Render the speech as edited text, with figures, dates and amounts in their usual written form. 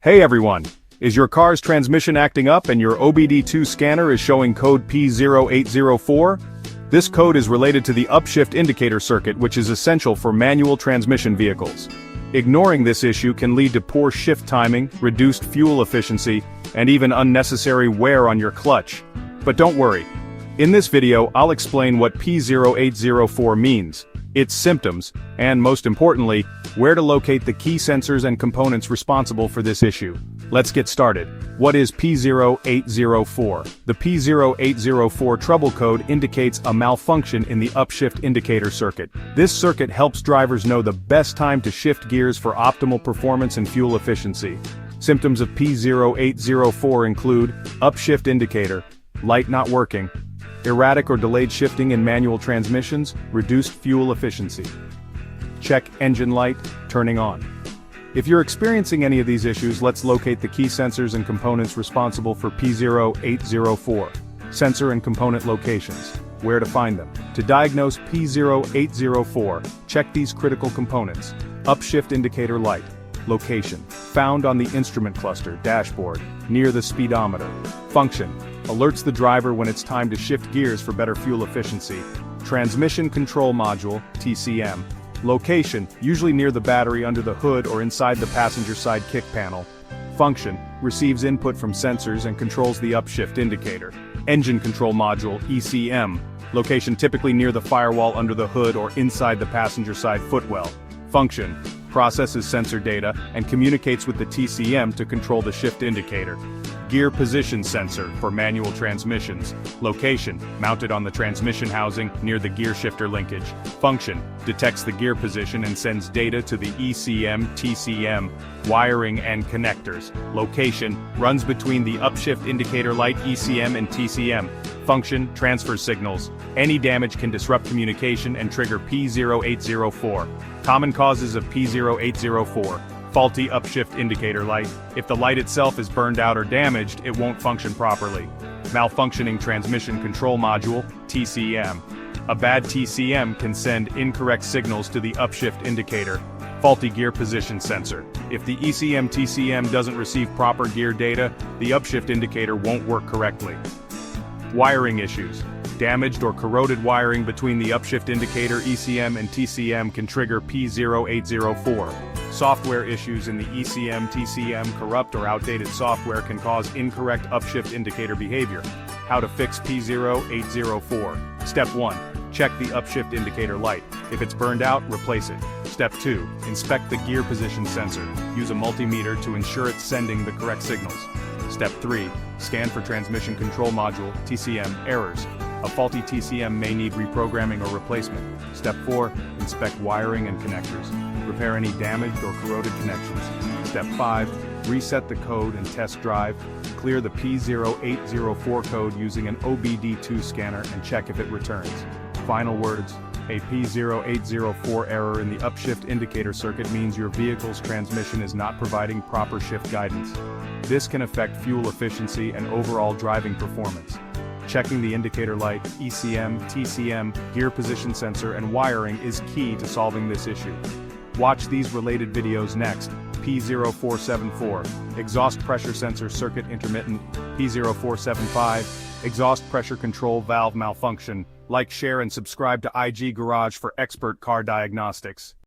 Hey everyone! Is your car's transmission acting up and your obd2 scanner is showing code P0804? This code is related to the Upshift indicator circuit, which is essential for manual transmission vehicles. Ignoring this issue can lead to poor shift timing, reduced fuel efficiency, and even unnecessary wear on your clutch. But don't worry. In this video, I'll explain what P0804 means, its symptoms, and most importantly, where to locate the key sensors and components responsible for this issue. Let's get started. What is P0804? The P0804 trouble code indicates a malfunction in the upshift indicator circuit. This circuit helps drivers know the best time to shift gears for optimal performance and fuel efficiency. Symptoms of P0804 include upshift indicator, light not working, erratic or delayed shifting in manual transmissions, reduced fuel efficiency. Check engine light, turning on. If you're experiencing any of these issues, let's locate the key sensors and components responsible for P0804. Sensor and component locations. Where to find them. To diagnose P0804, check these critical components. Upshift indicator light. Location. Found on the instrument cluster, dashboard, near the speedometer. Function. Alerts the driver when it's time to shift gears for better fuel efficiency. Transmission Control Module, TCM. Location, usually near the battery under the hood or inside the passenger side kick panel. Function, receives input from sensors and controls the upshift indicator. Engine Control Module, ECM. Location typically near the firewall under the hood or inside the passenger side footwell. Function, processes sensor data and communicates with the TCM to control the shift indicator. Gear position sensor for manual transmissions. Location, mounted on the transmission housing near the gear shifter linkage. Function, detects the gear position and sends data to the ECM, TCM, wiring and connectors. Location, runs between the upshift indicator light ECM and TCM. Function, transfers signals. Any damage can disrupt communication and trigger P0804. Common causes of P0804. Faulty upshift indicator light. If the light itself is burned out or damaged, it won't function properly. Malfunctioning transmission control module, TCM. A bad TCM can send incorrect signals to the upshift indicator. Faulty gear position sensor. If the ECM TCM doesn't receive proper gear data, the upshift indicator won't work correctly. Wiring issues. Damaged or corroded wiring between the upshift indicator ECM and TCM can trigger P0804. Software issues in the ECM, TCM, corrupt or outdated software can cause incorrect upshift indicator behavior. How to fix P0804. Step 1. Check the upshift indicator light. If it's burned out, replace it. Step 2. Inspect the gear position sensor. Use a multimeter to ensure it's sending the correct signals. Step 3. Scan for transmission control module, TCM, errors. A faulty TCM may need reprogramming or replacement. Step 4. Inspect wiring and connectors. Repair any damaged or corroded connections. Step 5. Reset the code and test drive. Clear the P0804 code using an obd2 scanner and check if it returns. Final words. A P0804 error in the upshift indicator circuit means your vehicle's transmission is not providing proper shift guidance. This can affect fuel efficiency and overall driving performance. Checking the indicator light, ECM, TCM, gear position sensor, and wiring is key to solving this issue. Watch these related videos next. P0474, exhaust pressure sensor circuit intermittent. P0475, exhaust pressure control valve malfunction. Like, share, and subscribe to IG Garage for expert car diagnostics.